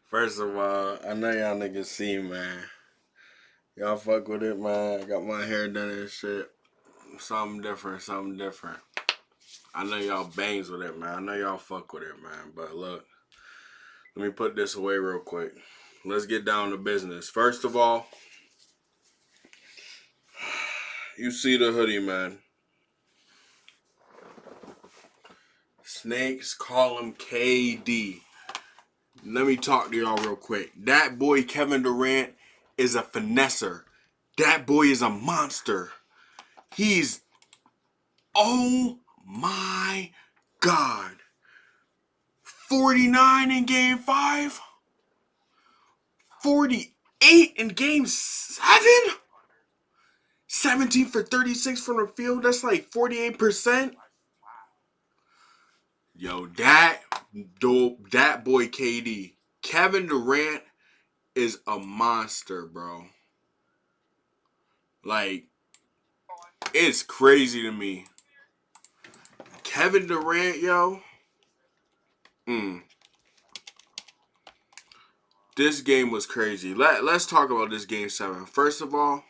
First of all, I know y'all niggas see, man. Y'all fuck with it, man. I got my hair done and shit. Something different, something different. I know y'all bangs with it, man. I know y'all fuck with it, man. But look, let me put this away real quick. Let's get down to business. First of all, you see the hoodie, man. Snakes call him KD. Let me talk to y'all real quick. That boy Kevin Durant is a finesser. That boy is a monster. He's, oh my God. 49 in game 5? 48 in game 7? 17 for 36 from the field? That's like 48%. Yo, that boy KD. Kevin Durant is a monster, bro. Like, it's crazy to me. Kevin Durant, yo. This game was crazy. Let's talk about this game 7. First of all,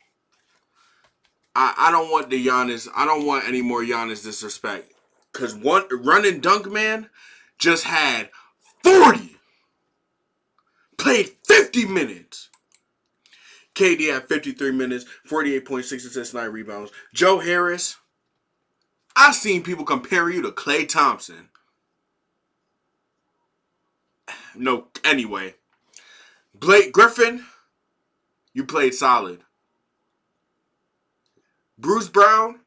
I don't want the Giannis. I don't want any more Giannis disrespect. Because one run and dunk man just had 40. Played 50 minutes. KD had 53 minutes, 48.6 assists, 9 rebounds. Joe Harris, I've seen people compare you to Klay Thompson. No, anyway. Blake Griffin, you played solid. Bruce Brown,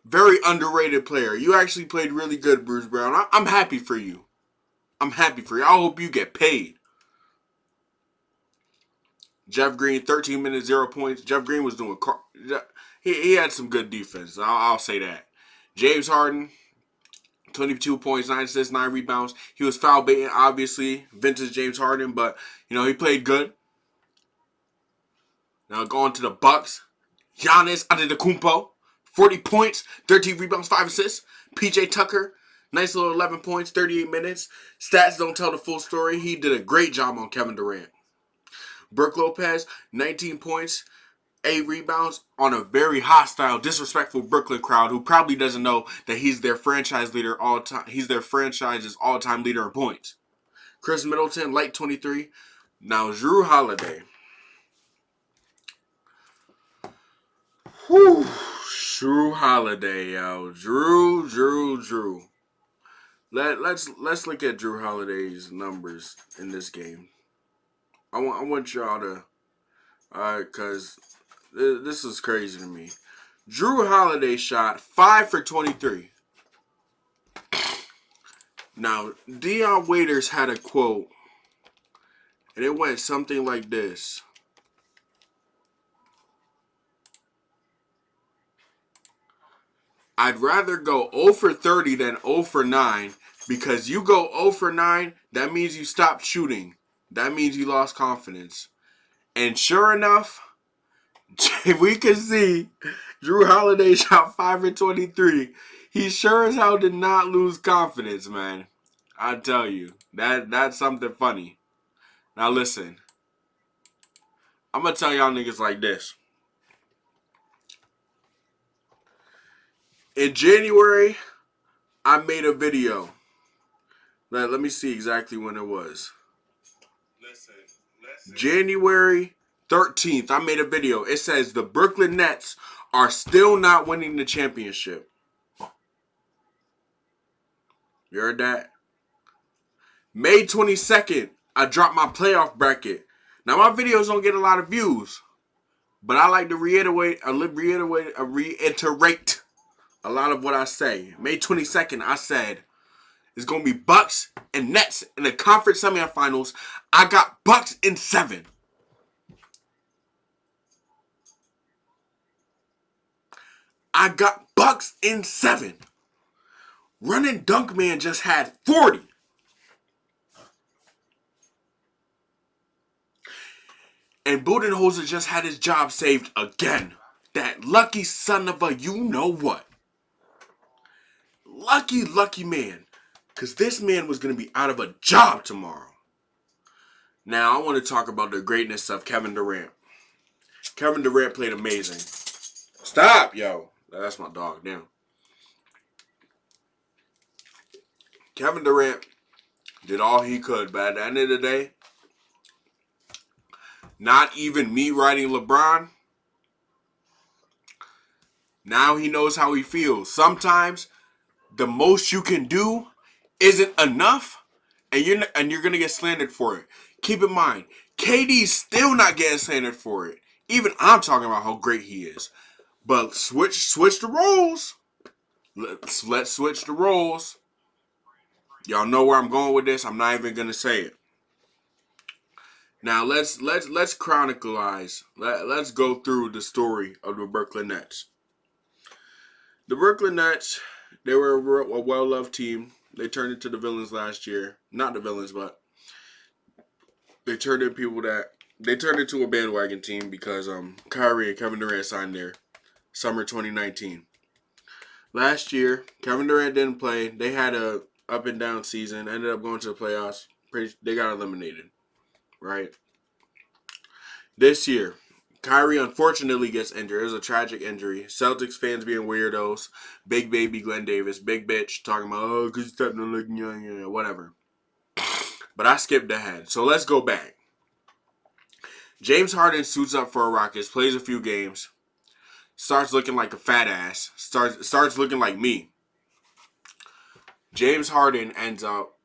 very underrated player. You actually played really good, Bruce Brown. I'm happy for you. I'm happy for you. I hope you get paid. Jeff Green, 13 minutes, 0 points. Jeff Green was doing... He had some good defense. I'll say that. James Harden, 22 points, 9 assists, 9 rebounds. He was foul baiting, obviously. Vintage James Harden, but, he played good. Now going to the Bucks. Giannis Antetokounmpo, 40 points, 13 rebounds, 5 assists. PJ Tucker, nice little 11 points, 38 minutes. Stats don't tell the full story. He did a great job on Kevin Durant. Brook Lopez, 19 points, 8 rebounds on a very hostile, disrespectful Brooklyn crowd who probably doesn't know that he's their franchise leader all time. He's their franchise's all-time leader in points. Chris Middleton, light 23. Now Jrue Holiday. Whew. Jrue Holiday, yo. Drew. Let's look at Jrue Holiday's numbers in this game. I want y'all to, cause this is crazy to me. Jrue Holiday shot 5 for 23. Now Dion Waiters had a quote, and it went something like this. I'd rather go 0 for 30 than 0 for 9 because you go 0 for 9, that means you stopped shooting. That means you lost confidence. And sure enough, we can see Jrue Holiday shot 5 for 23. He sure as hell did not lose confidence, man. I tell you, that's something funny. Now listen, I'm going to tell y'all niggas like this. In January, I made a video. Let me see exactly when it was. Listen. January 13th, I made a video. It says the Brooklyn Nets are still not winning the championship. You heard that? May 22nd, I dropped my playoff bracket. Now, my videos don't get a lot of views, but I like to reiterate a lot of what I say. May 22nd, I said, it's going to be Bucks and Nets in the conference semifinals. I got Bucks in 7. I got Bucks in 7. Running Dunk Man just had 40. And Budenholzer just had his job saved again. That lucky son of a you-know-what. Lucky man. Because this man was going to be out of a job tomorrow. Now, I want to talk about the greatness of Kevin Durant. Kevin Durant played amazing. Stop, yo. That's my dog now. Kevin Durant did all he could, but at the end of the day, not even me writing LeBron, now he knows how he feels. Sometimes the most you can do isn't enough, and you're gonna get slandered for it. Keep in mind, KD's still not getting slandered for it. Even I'm talking about how great he is. But switch the roles. Let's switch the roles. Y'all know where I'm going with this. I'm not even gonna say it. Now let's chronicleize. Let's go through the story of the Brooklyn Nets. The Brooklyn Nets, they were a well-loved team. They turned into the villains last year. Not the villains, but they turned into a bandwagon team because Kyrie and Kevin Durant signed there summer 2019. Last year, Kevin Durant didn't play. They had a up and down season. Ended up going to the playoffs. They got eliminated, right? This year, Kyrie unfortunately gets injured. It was a tragic injury. Celtics fans being weirdos. Big baby Glenn Davis. Big bitch talking about, oh, because he's starting to look young, whatever. But I skipped ahead. So let's go back. James Harden suits up for a Rockets, plays a few games, starts looking like a fat ass, starts looking like me. James Harden ends up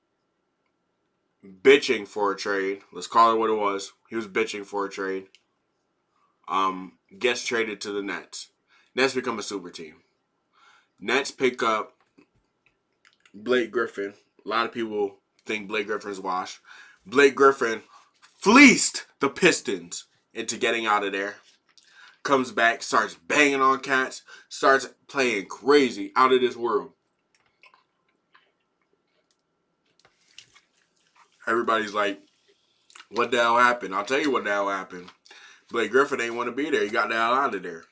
bitching for a trade. Let's call it what it was. He was bitching for a trade. Gets traded to the Nets. Nets become a super team. Nets pick up Blake Griffin. A lot of people think Blake Griffin's washed. Blake Griffin fleeced the Pistons into getting out of there. Comes back, starts banging on cats, starts playing crazy, out of this world. Everybody's like, what the hell happened? I'll tell you what the hell happened. Blake Griffin ain't want to be there. He got the hell out of there.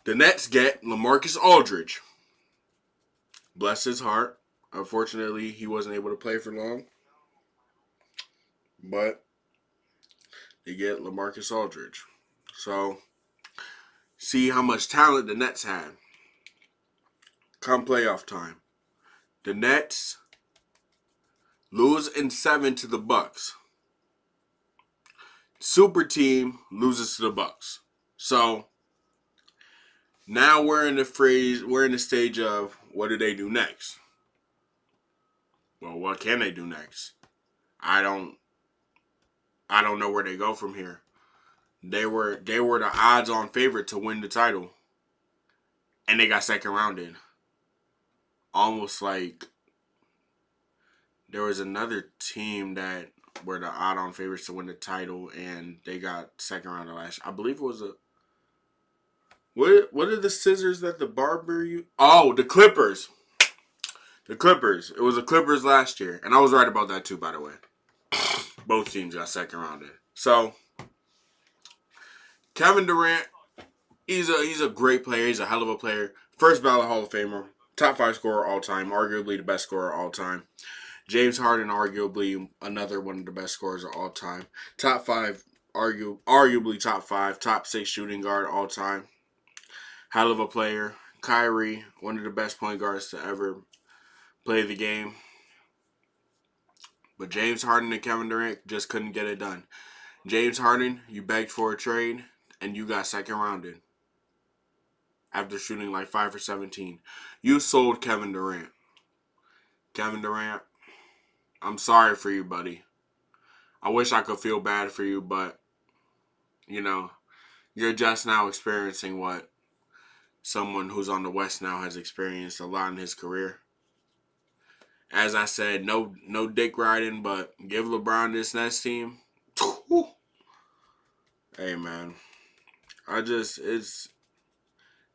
The Nets get LaMarcus Aldridge. Bless his heart. Unfortunately, he wasn't able to play for long. But they get LaMarcus Aldridge. So, see how much talent the Nets had. Come playoff time. The Nets lose in 7 to the Bucks. Super team loses to the Bucks. So now we're in the stage of what do they do next? Well, what can they do next? I don't know where they go from here. They were the odds-on favorite to win the title, and they got second rounded. Almost like there was another team that were the odd-on favorites to win the title, and they got second rounded last year. I believe it was a. What are the scissors that the barber used? Oh, the Clippers. The Clippers. It was the Clippers last year, and I was right about that too, by the way. Both teams got second rounded. So Kevin Durant, he's a great player. He's a hell of a player. First ballot Hall of Famer. Top 5 scorer all time. Arguably the best scorer all time. James Harden, arguably another one of the best scorers of all time. Top 5, arguably top 5, top 6 shooting guard all time. Hell of a player. Kyrie, one of the best point guards to ever play the game. But James Harden and Kevin Durant just couldn't get it done. James Harden, you begged for a trade, and you got second rounded. After shooting like 5 for 17. You sold Kevin Durant. Kevin Durant, I'm sorry for you, buddy. I wish I could feel bad for you, but, you're just now experiencing what someone who's on the West now has experienced a lot in his career. As I said, no dick riding, but give LeBron this Nets team. Hey, man.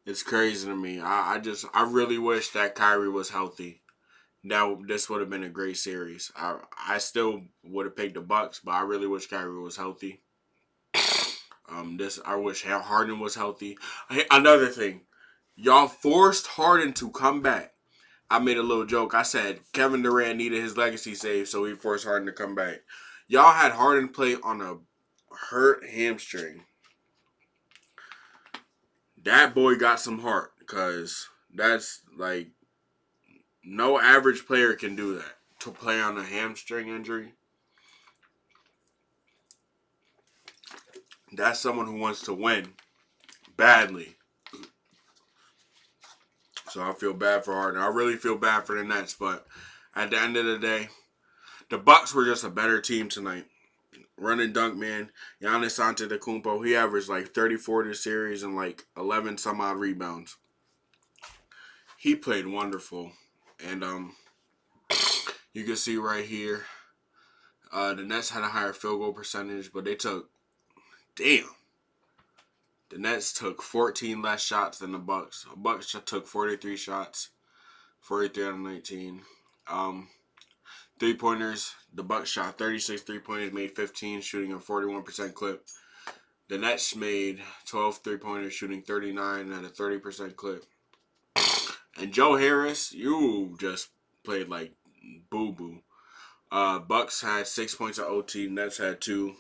It's crazy to me. I really wish that Kyrie was healthy. Now this would have been a great series. I still would have picked the Bucks, but I really wish Kyrie was healthy. I wish Harden was healthy. Another thing, y'all forced Harden to come back. I made a little joke. I said Kevin Durant needed his legacy saved, so he forced Harden to come back. Y'all had Harden play on a hurt hamstring. That boy got some heart, because that's like no average player can do that. To play on a hamstring injury, that's someone who wants to win badly. So I feel bad for Harden. I really feel bad for the Nets, but at the end of the day, the Bucks were just a better team tonight. Running dunk man, Giannis Antetokounmpo, he averaged like 34 this series and like 11 some odd rebounds. He played wonderful, and you can see right here, the Nets had a higher field goal percentage, but the Nets took 14 less shots than the Bucks. The Bucks took 43 shots, 43 out of 19. 3-pointers, the Bucks shot 36 3-pointers, made 15, shooting a 41% clip. The Nets made 12 3-pointers, shooting 39 at a 30% clip. And Joe Harris, you just played like boo-boo. Bucks had 6 points at OT. Nets had 2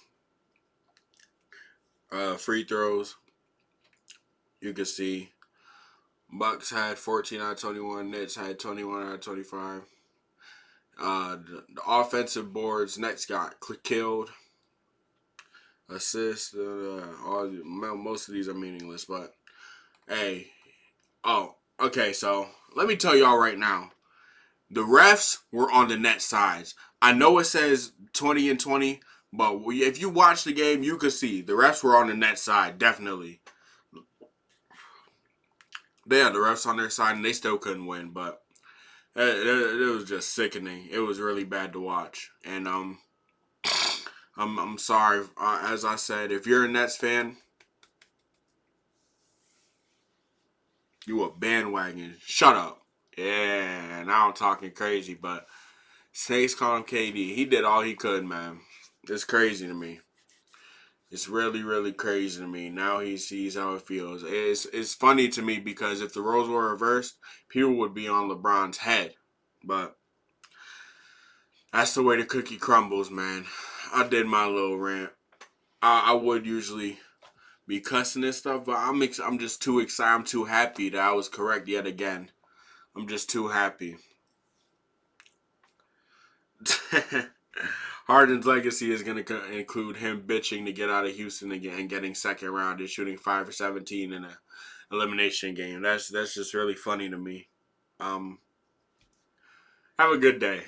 free throws. You can see Bucks had 14 out of 21. Nets had 21 out of 25. The offensive boards, Nets got killed. Assists, most of these are meaningless, but hey. Oh, okay, so let me tell y'all right now. The refs were on the net sides. I know it says 20 and 20, but if you watch the game, you could see the refs were on the net side, definitely. They had the refs on their side, and they still couldn't win, but it was just sickening. It was really bad to watch, and I'm sorry. As I said, if you're a Nets fan, you a bandwagon. Shut up. Yeah, now I'm talking crazy, but Snakes call him KD. He did all he could, man. It's crazy to me. It's really, really crazy to me. Now he sees how it feels. It's funny to me because if the roles were reversed, people would be on LeBron's head. But that's the way the cookie crumbles, man. I did my little rant. I would usually be cussing and stuff, but I'm just too excited. I'm too happy that I was correct yet again. I'm just too happy. Harden's legacy is going to include him bitching to get out of Houston again and getting second round and shooting 5 for 17 in an elimination game. That's just really funny to me. Have a good day.